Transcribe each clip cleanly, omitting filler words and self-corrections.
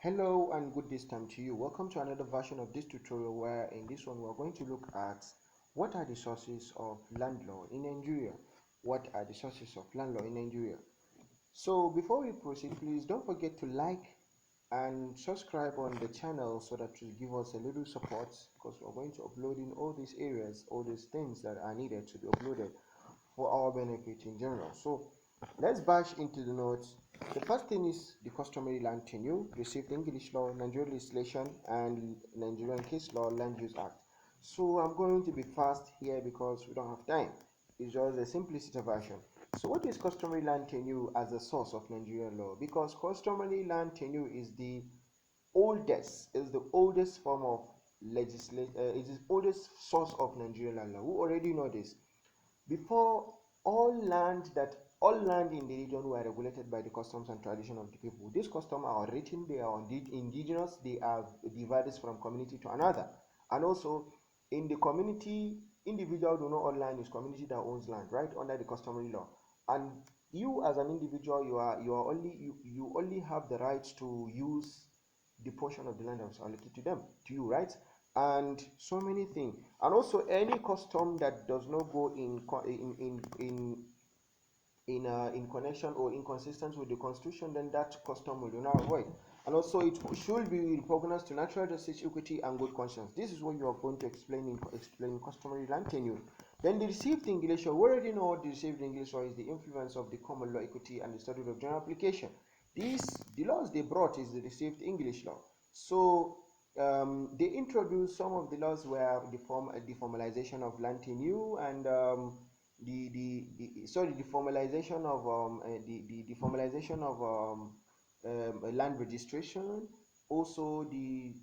Hello and good this time to you. Welcome to another version of this tutorial where in this one we're going to look at what are the sources of land law in Nigeria. What are the sources of land law in Nigeria? So before we proceed, please don't forget to like and subscribe on the channel so that will give us a little support because we're going to upload in all these areas, all these things that are needed to be uploaded for our benefit in general. So let's bash into the notes. The first thing is the customary land tenure, received English law, Nigerian legislation, and Nigerian case law, land use act. So I'm going to be fast here because we don't have time. It's just a simplicity version. So what is customary land tenure as a source of Nigerian law? Because customary land tenure is the oldest form of legislation, it is the oldest source of Nigerian land law. We already know this. Before, all land in the region were regulated by the customs and tradition of the people. These customs are written, they are indigenous, they are divided from community to another. And also in the community, individual do not own land, is community that owns land, right? Under the customary law. And you as an individual, you only have the right to use the portion of the land that was allocated to you, right? And so many things. And also any custom that does not go in connection or inconsistent with the constitution, then that custom will not avoid. And also it should be repugnant to natural justice, equity, and good conscience. This is what you are going to explain customary land tenure. Then the received English law. We already know what the received English law is: the influence of the common law, equity, and the statute of general application. The laws they brought is the received English law. So they introduced some of the laws where the formalization of land tenure and the formalization of the formalization of land registration, also the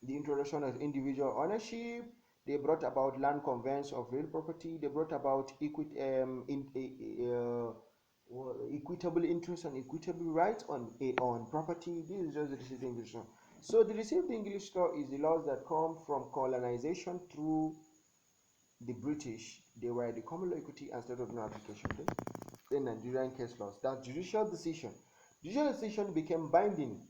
introduction of individual ownership. They brought about land conveyance of real property. They brought about equitable interest and equitable rights on property. This is just the received English law. So the received English law is the laws that come from colonization through the British. They were the common law, equity, and state of no application. The Nigerian case laws. That judicial decision. Judicial decision became binding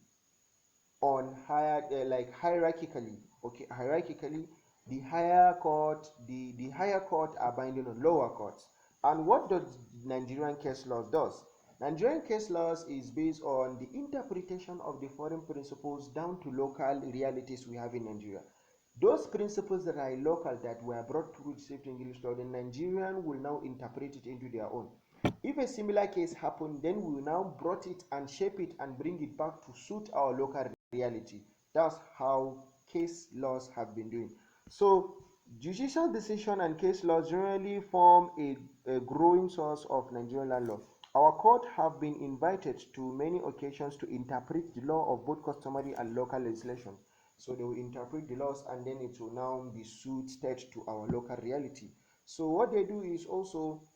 on hierarchically. Okay, hierarchically, the higher court are binding on lower courts. And what does Nigerian case laws does? Nigerian case laws is based on the interpretation of the foreign principles down to local realities we have in Nigeria. Those principles that are local that were brought through received English law, the Nigerian will now interpret it into their own. If a similar case happened, then we will now brought it and shape it and bring it back to suit our local reality. That's how case laws have been doing. So judicial decision and case laws generally form a growing source of Nigerian land law. Our court have been invited to many occasions to interpret the law of both customary and local legislation. So they will interpret the laws and then it will now be suited to our local reality. So what they do is also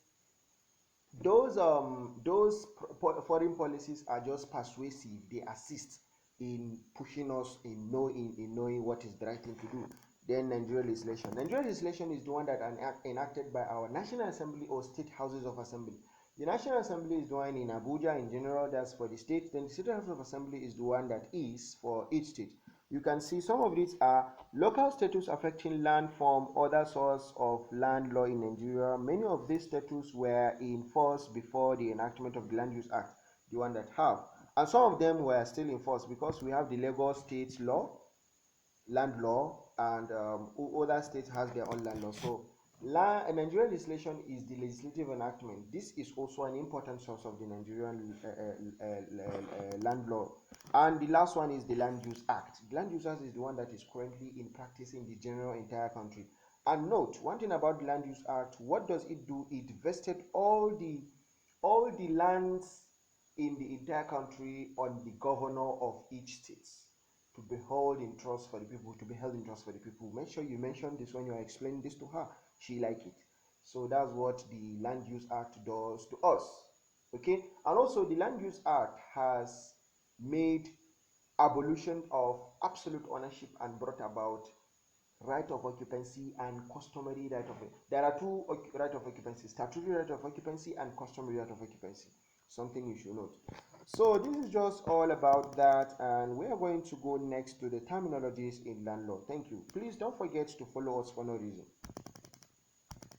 those foreign policies are just persuasive. They assist in pushing us in knowing what is the right thing to do. Then Nigerian legislation. Nigerian legislation is the one that enacted by our National Assembly or state houses of assembly. The National Assembly is the one in Abuja in general, that's for the state. Then the State House of Assembly is the one that is for each state. You can see some of these are local statutes affecting land from other source of land law in Nigeria. Many of these statutes were in force before the enactment of the Land Use Act, the one that have. And some of them were still in force because we have the Lagos state law, land law, and other states has their own land law. So Nigerian legislation is the legislative enactment. This is also an important source of the Nigerian land law. And the last one is the Land Use Act. The Land Use Act is the one that is currently in practice in the general entire country. And note one thing about the Land Use Act. What does it do? It vested all the lands in the entire country on the governor of each state to be held in trust for the people, to be held in trust for the people. Make sure you mention this when you are explaining this to her. She like it. So that's what the Land Use Act does to us. Okay, and also the Land Use Act has made abolition of absolute ownership and brought about right of occupancy and customary right of. There are two right of occupancy: statutory right of occupancy and customary right of occupancy. something you should note. So this is just all about that, and we are going to go next to the terminologies in land law. Thank you. Please don't forget to follow us for no reason.